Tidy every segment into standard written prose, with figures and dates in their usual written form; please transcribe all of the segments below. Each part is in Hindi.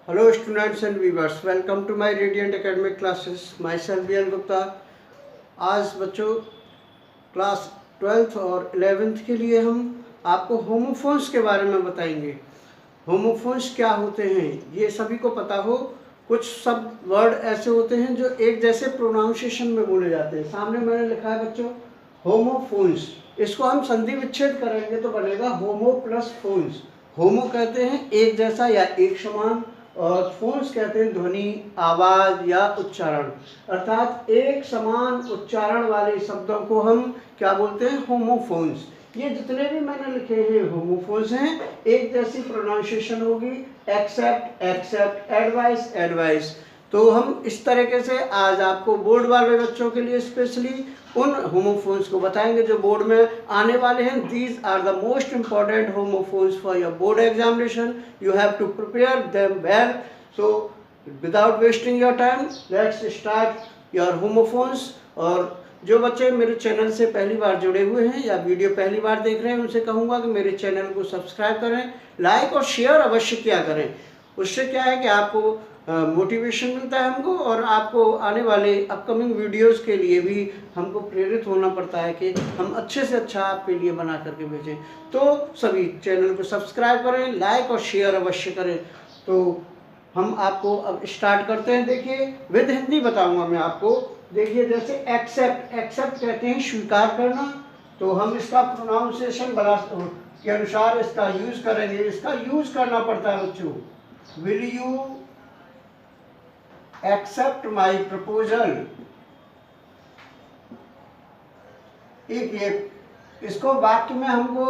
Hello students and viewers, welcome to my Radiant Academic classes. Myself BL Gupta. आज बच्चों क्लास 12th और 11th के लिए हम आपको होमोफोन्स के बारे में बताएंगे। होमोफोन्स क्या होते हैं ये सभी को पता हो। कुछ सब वर्ड ऐसे होते हैं जो एक जैसे प्रोनाउंसिएशन में बोले जाते हैं। सामने मैंने लिखा है बच्चों होमोफोन्स। इसको हम संधि विच्छेद करेंगे तो बनेगा होमो प्लस फोन्स। होमो कहते हैं एक जैसा या एक समान, और फोन्स कहते हैं ध्वनि, आवाज या उच्चारण, अर्थात एक समान उच्चारण वाले शब्दों को हम क्या बोलते हैं, होमोफोन्स। ये जितने भी मैंने लिखे हैं होमोफोन्स हैं, एक जैसी प्रोनाउंसिएशन होगी, एक्सेप्ट एक्सेप्ट, एडवाइस एडवाइस। तो हम इस तरीके से आज आपको बोर्ड वाले बच्चों के लिए स्पेशली उन होमोफोन्स को बताएंगे जो बोर्ड में आने वाले हैं। These are the most important homophones for your board examination. You have to prepare them well. So without wasting your time let's start your homophones. और जो बच्चे मेरे चैनल से पहली बार जुड़े हुए हैं या वीडियो पहली बार देख रहे हैं उनसे कहूँगा कि मेरे चैनल को सब्सक्राइब करें, लाइक और शेयर अवश्य किया करें। उससे क्या है कि आपको मोटिवेशन मिलता है हमको, और आपको आने वाले अपकमिंग वीडियोस के लिए भी हमको प्रेरित होना पड़ता है कि हम अच्छे से अच्छा आपके लिए बना करके भेजें। तो सभी चैनल को सब्सक्राइब करें, लाइक और शेयर अवश्य करें। तो हम आपको अब स्टार्ट करते हैं। देखिए विद हिंदी बताऊंगा मैं आपको। देखिए जैसे एक्सेप्ट, एक्सेप्ट कहते हैं स्वीकार करना, तो हम इसका प्रोनाउंसिएशन बना के अनुसार इसका यूज करेंगे। इसका यूज करना पड़ता है बच्चों। Will you accept my proposal. एक इसको वाक्य में हमको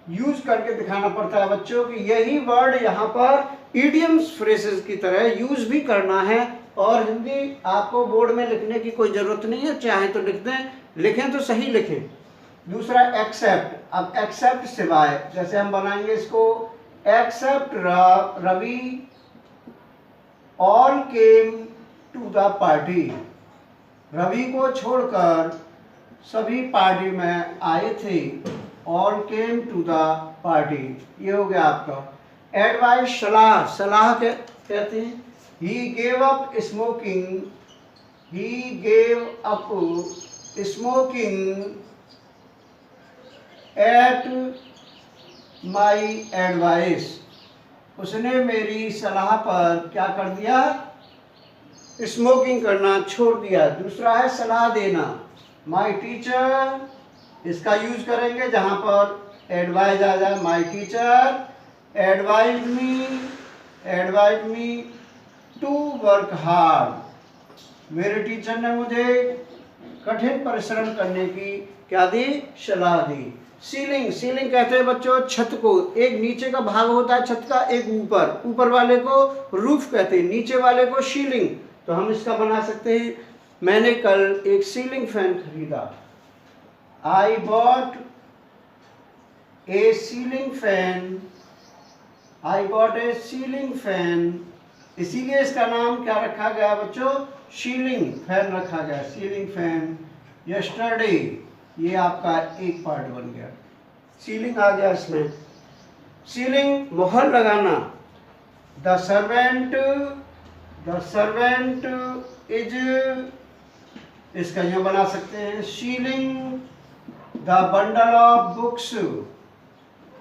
यूज करके दिखाना पड़ता है बच्चों कि यही वर्ड यहाँ पर इडियम्स फ्रेजेस की तरह यूज भी करना है। और हिंदी आपको बोर्ड में लिखने की कोई जरूरत नहीं है, चाहे तो लिख दें, लिखें तो सही लिखें। दूसरा एक्सेप्ट। अब एक्सेप्ट सिवाय, जैसे हम बनाएंगे इसको except Ravi all came to the party. Ravi को छोड़कर सभी पार्टी में आए थे। All came to the party, ये हो गया आपका। एडवाइस सलाह, सलाह कहते हैं he gave up smoking, he gave up smoking at my advice. उसने मेरी सलाह पर क्या कर दिया, स्मोकिंग करना छोड़ दिया। दूसरा है सलाह देना, माई टीचर, इसका यूज करेंगे जहां पर एडवाइज आ जाए। My teacher advise me to work hard. मेरे टीचर ने मुझे कठिन परिश्रम करने की क्या दी, सलाह दी। सीलिंग, सीलिंग कहते हैं बच्चों छत को। एक नीचे का भाग होता है छत का, एक ऊपर, ऊपर वाले को रूफ कहते हैं, नीचे वाले को सीलिंग। तो हम इसका बना सकते हैं, मैंने कल एक सीलिंग फैन खरीदा। I bought A ceiling fan, I bought A ceiling fan. इसीलिए इसका नाम क्या रखा गया बच्चों, सीलिंग फैन रखा गया, सीलिंग फैन। यस्टरडे, ये आपका एक पार्ट बन गया, सीलिंग आ गया इसमें। सीलिंग मोहर लगाना। द सर्वेंट इज, इसका यूं बना सकते हैं sealing the bundle of books,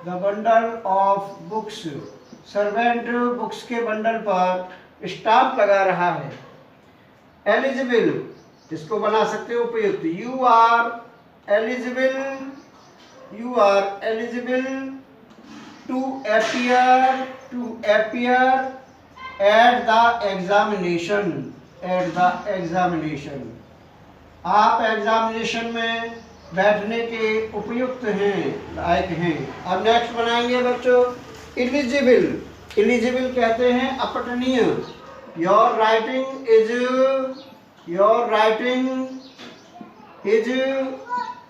the bundle of books. Servant books के बंडल पर स्टाम्प लगा रहा है। एलिजिबल, इसको बना सकते हो उपयुक्त। You are eligible to appear at the examination। आप एग्जामिनेशन में बैठने के उपयुक्त हैं, लायक हैं। अब नेक्स्ट बनाएंगे बच्चों एलिजिबल। एलिजिबल कहते हैं अपठनीय। Your writing is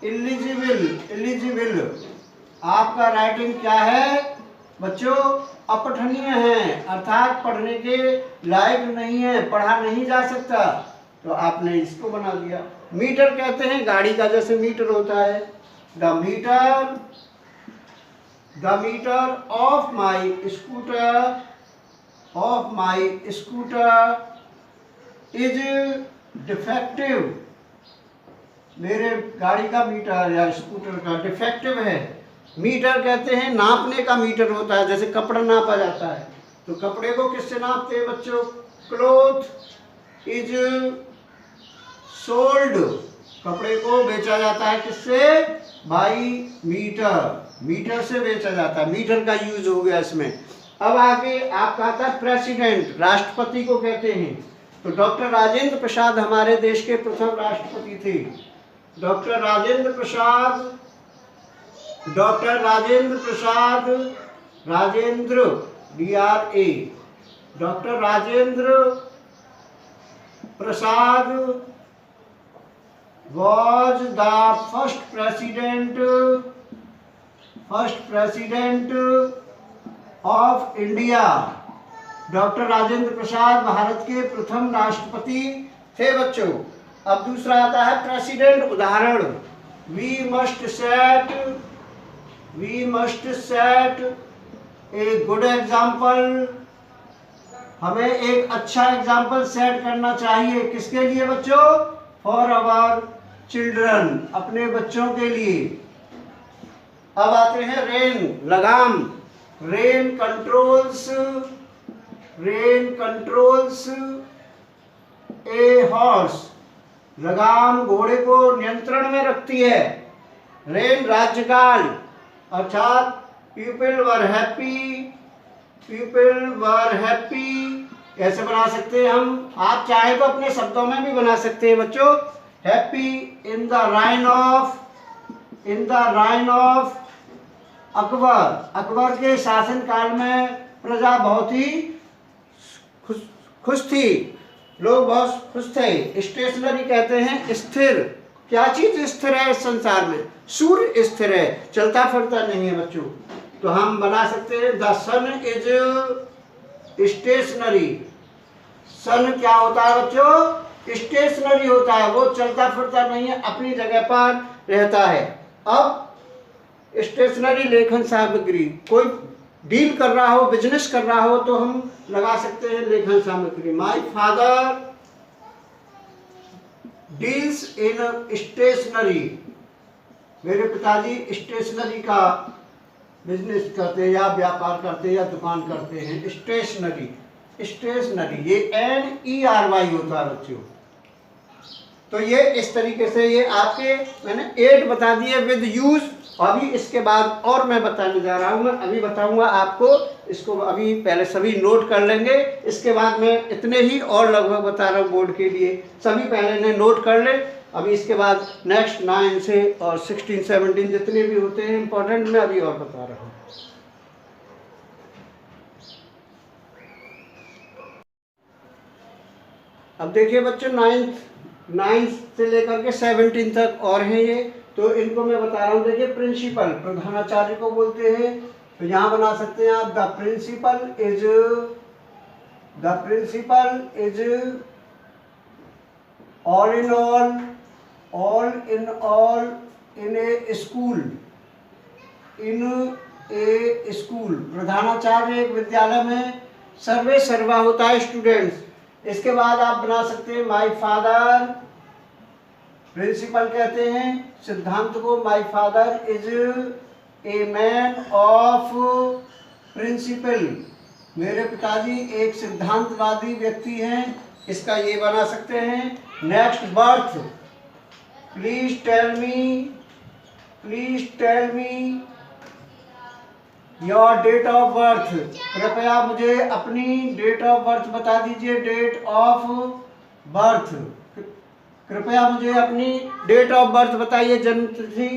eligible. आपका राइटिंग क्या है बच्चों, अपठनीय है, अर्थात पढ़ने के लायक नहीं है, पढ़ा नहीं जा सकता। तो आपने इसको बना दिया। मीटर कहते हैं गाड़ी का जैसे मीटर होता है। The meter of my scooter of my scooter is defective. मेरे गाड़ी का मीटर या स्कूटर का डिफेक्टिव है। मीटर कहते हैं नापने का मीटर होता है, जैसे कपड़ा नापा जाता है, तो कपड़े को किससे नापते हैं बच्चों? क्लोथ इज सोल्ड, कपड़े को बेचा जाता है किससे? बाई मीटर, मीटर से बेचा जाता है। मीटर का यूज हो गया इसमें। अब आगे आपका आता है प्रेसिडेंट, राष्ट्रपति को कहते हैं। तो डॉक्टर राजेंद्र प्रसाद हमारे देश के प्रथम राष्ट्रपति थे। Doctor Rajendra Prasad, Rajendra DRA, doctor Rajendra Prasad was the first president of India. Doctor Rajendra Prasad Bharat के प्रथम राष्ट्रपति थे बच्चों। अब दूसरा आता है प्रेसिडेंट उदाहरण। We must set a good example, हमें एक अच्छा एग्जाम्पल सेट करना चाहिए। किसके लिए बच्चों? फॉर आवर चिल्ड्रन, अपने बच्चों के लिए। अब आते हैं रेन, लगाम। रेन कंट्रोल्स ए हॉर्स, लगाम घोड़े को नियंत्रण में रखती है। रेन राज्यकाल, अर्थात पीपल वर हैप्पी, कैसे बना सकते हैं हम? आप चाहे तो अपने शब्दों में भी बना सकते हैं बच्चों। Happy in the reign of Akbar, Akbar के शासन काल में प्रजा बहुत ही खुश थी, लोग बहुत खुश थे। स्टेशनरी कहते हैं स्थिर, क्या चीज स्थिर है इस संसार में? सूर्य स्थिर है, चलता फिरता नहीं है बच्चों। तो हम बना सकते हैं द सन इज स्टेशनरी। सन क्या होता है बच्चों? स्टेशनरी होता है, वो चलता फिरता नहीं है, अपनी जगह पर रहता है। अब स्टेशनरी लेखन सामग्री, कोई डील कर रहा हो, बिजनेस कर रहा हो, तो हम लगा सकते हैं लेखन सामग्री। My father deals in stationery, मेरे पिताजी स्टेशनरी का बिजनेस करते हैं या व्यापार करते हैं या दुकान करते हैं। स्टेशनरी ये NERY होता है बच्चों। तो ये इस तरीके से ये आपके मैंने 8 बता दिए विद यूज। अभी इसके बाद और मैं बताने जा रहा हूँ, मैं अभी बताऊंगा आपको, इसको अभी पहले सभी नोट कर लेंगे। इसके बाद मैं इतने ही और लगभग बता रहा हूँ बोर्ड के लिए, सभी पहले ने नोट कर ले। अभी इसके बाद नेक्स्ट 9 से और 16, 17 जितने भी होते हैं इंपॉर्टेंट, मैं अभी और बता रहा हूँ। अब देखिए बच्चों, 9 से लेकर के 17 तक और हैं ये, तो इनको मैं बता रहा हूँ। देखिए प्रिंसिपल, प्रधानाचार्य को बोलते हैं। तो यहाँ बना सकते हैं आप the principal is all in all in a school. प्रधानाचार्य एक विद्यालय में सर्वे सर्वा होता है स्टूडेंट्स। इसके बाद आप बना सकते हैं माय फादर, प्रिंसिपल कहते हैं सिद्धांत को। My father is a man of principle, मेरे पिताजी एक सिद्धांतवादी व्यक्ति हैं। इसका ये बना सकते हैं। Next birth, please tell me your date of birth, कृपया मुझे अपनी डेट ऑफ बर्थ बता दीजिए। डेट ऑफ बर्थ, कृपया मुझे अपनी डेट ऑफ बर्थ बताइए, जन्म तिथि।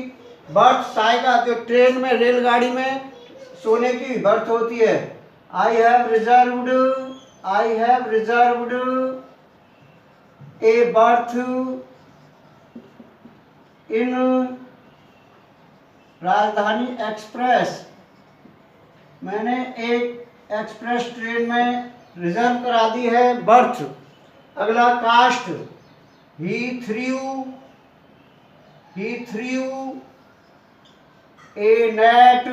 बर्थ साइका, जो ट्रेन में रेलगाड़ी में सोने की बर्थ होती है। I have reserved A birth in राजधानी एक्सप्रेस, मैंने एक एक्सप्रेस ट्रेन में रिजर्व करा दी है बर्थ। अगला cast, he threw a net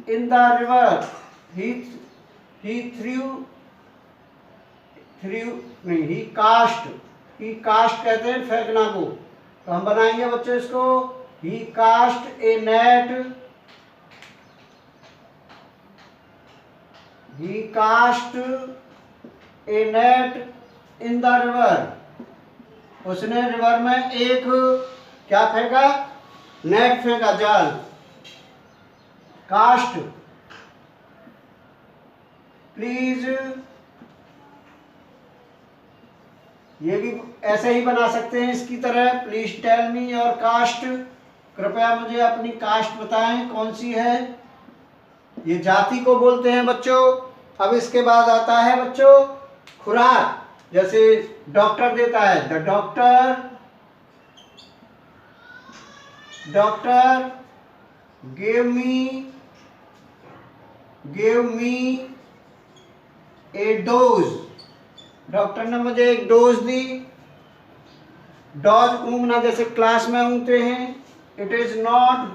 in the river, he नहीं, ही कास्ट कहते हैं फेंकना को, तो हम बनाएंगे बच्चों इसको, he cast a net, he cast a net in the river, उसने रिवर में एक क्या फेंका, नेट फेंका, जाल। कास्ट, प्लीज, ये भी ऐसे ही बना सकते हैं इसकी तरह, please tell me your caste, कृपया मुझे अपनी कास्ट बताएं कौन सी है, ये जाति को बोलते हैं बच्चों। अब इसके बाद आता है बच्चों खुराक, जैसे डॉक्टर देता है, the doctor gave me a dose, doctor ने मुझे एक डोज दी। डोज ऊँगना, जैसे क्लास में ऊँगते हैं, it is not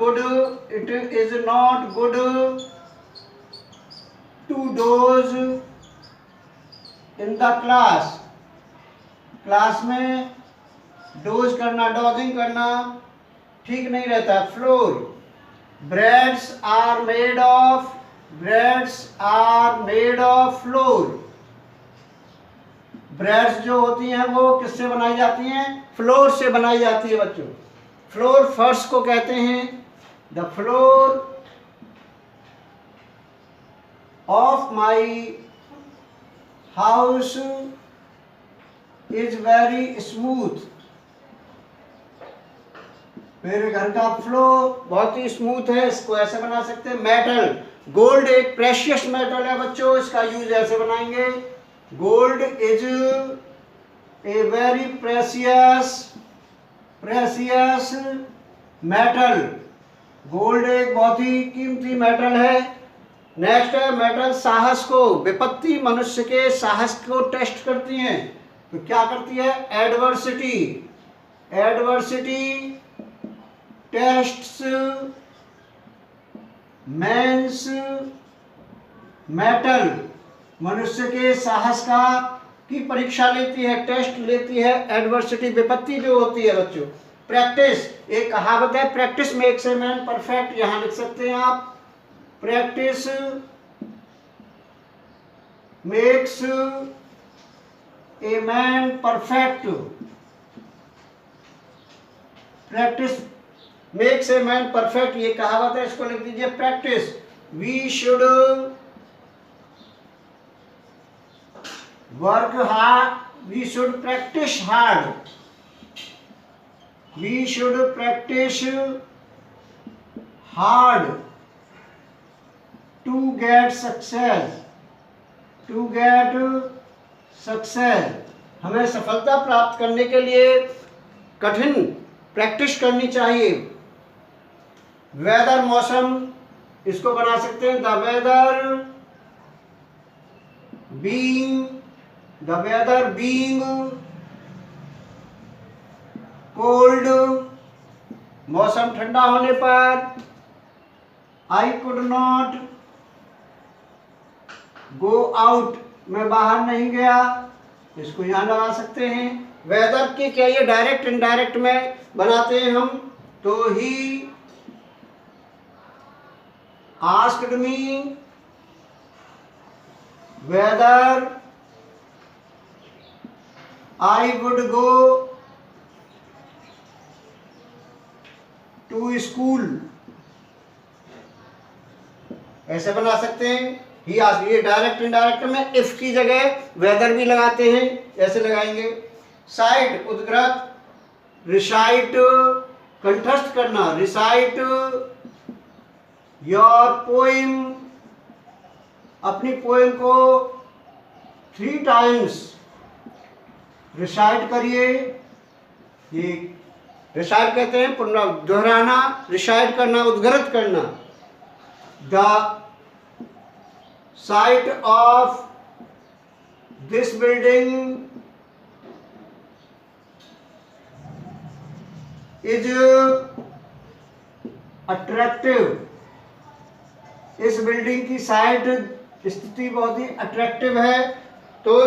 good to doze in the class में डोज करना, डोजिंग करना ठीक नहीं रहता। Flour, breads are made of flour, breads जो होती हैं वो किससे बनाई जाती हैं, फ्लोर से बनाई जाती है बच्चों। फ्लोर फर्श को कहते हैं, the floor of my house is very smooth, मेरे घर का फ्लोर बहुत ही स्मूथ है। इसको ऐसे बना सकते हैं। मेटल, गोल्ड एक प्रेशियस मेटल है बच्चों, इसका यूज ऐसे बनाएंगे, gold is a very precious metal, gold एक बहुत ही कीमती मेटल है। नेक्स्ट है मेटल साहस को, विपत्ति मनुष्य के साहस को टेस्ट करती हैं, तो क्या करती है, एडवर्सिटी टेस्ट्स मेंस मेटल, मनुष्य के साहस की परीक्षा लेती है, टेस्ट लेती है एडवर्सिटी, विपत्ति जो होती है बच्चों। प्रैक्टिस, एक कहावत है, practice makes a man perfect, यहां लिख सकते हैं आप, practice makes a man perfect, practice makes a man perfect, ये कहावत है, इसको लिख दीजिए practice. We should work hard, we should practice hard, we should practice hard to get success, हमें सफलता प्राप्त करने के लिए कठिन प्रैक्टिस करनी चाहिए। वेदर, मौसम, इसको बना सकते हैं, द वेदर बीइंग कोल्ड, मौसम ठंडा होने पर, I could not go out, मैं बाहर नहीं गया, इसको यहां लगा सकते हैं। वेदर के क्या ये डायरेक्ट इनडायरेक्ट में बनाते हैं हम, तो he asked me whether I would go to school, ऐसे बना सकते हैं। ही आस्क्ड, ये डायरेक्ट इनडायरेक्ट में इफ की जगह वेदर भी लगाते हैं, ऐसे लगाएंगे। साइट, उद्ग्रत, रिसाइट कंठस्थ करना, रिसाइट योर पोएम, अपनी पोएम को 3 टाइम्स रिसाइट करिए, ये रिसाइट कहते हैं दोहराना, रिसाइट करना, उद्गृत करना। The site of this building is attractive, इस बिल्डिंग की साइट स्थिति बहुत ही अट्रैक्टिव है। तो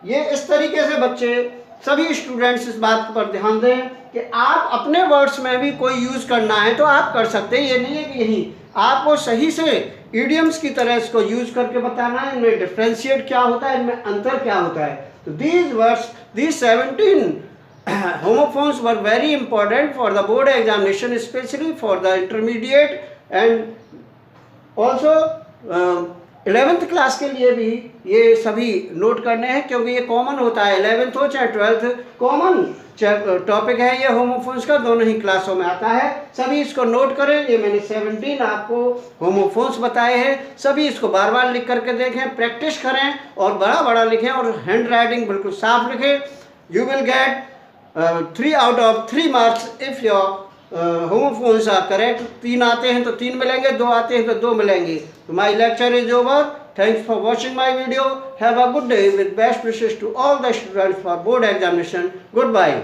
ये इस तरीके से बच्चे सभी स्टूडेंट्स इस बात पर ध्यान दें कि आप अपने वर्ड्स में भी कोई यूज़ करना है तो आप कर सकते हैं। ये नहीं है कि यही आपको सही से इडियम्स की तरह इसको यूज़ करके बताना है, इनमें डिफ्रेंशिएट क्या होता है, इनमें अंतर क्या होता है। तो these words, these 17 homophones were very important for the board examination, especially for the intermediate and also 11th class के लिए भी ये सभी नोट करने हैं, क्योंकि ये कॉमन होता है। 11th हो चाहे 12th, कॉमन टॉपिक है ये होमोफोन्स का, दोनों ही क्लासों में आता है। सभी इसको नोट करें। ये मैंने 17 आपको होमोफोन्स बताए हैं। सभी इसको बार बार लिख करके देखें, प्रैक्टिस करें और बड़ा बड़ा लिखें और हैंड राइटिंग बिल्कुल साफ लिखें। You will get 3 out of 3 marks if your homophones are correct। 3 आते हैं तो 3 मिलेंगे, 2 आते हैं तो 2 मिलेंगे। तो my lecture is over. Thanks for watching my video. Have a good day with best wishes to all the students for board examination. Goodbye.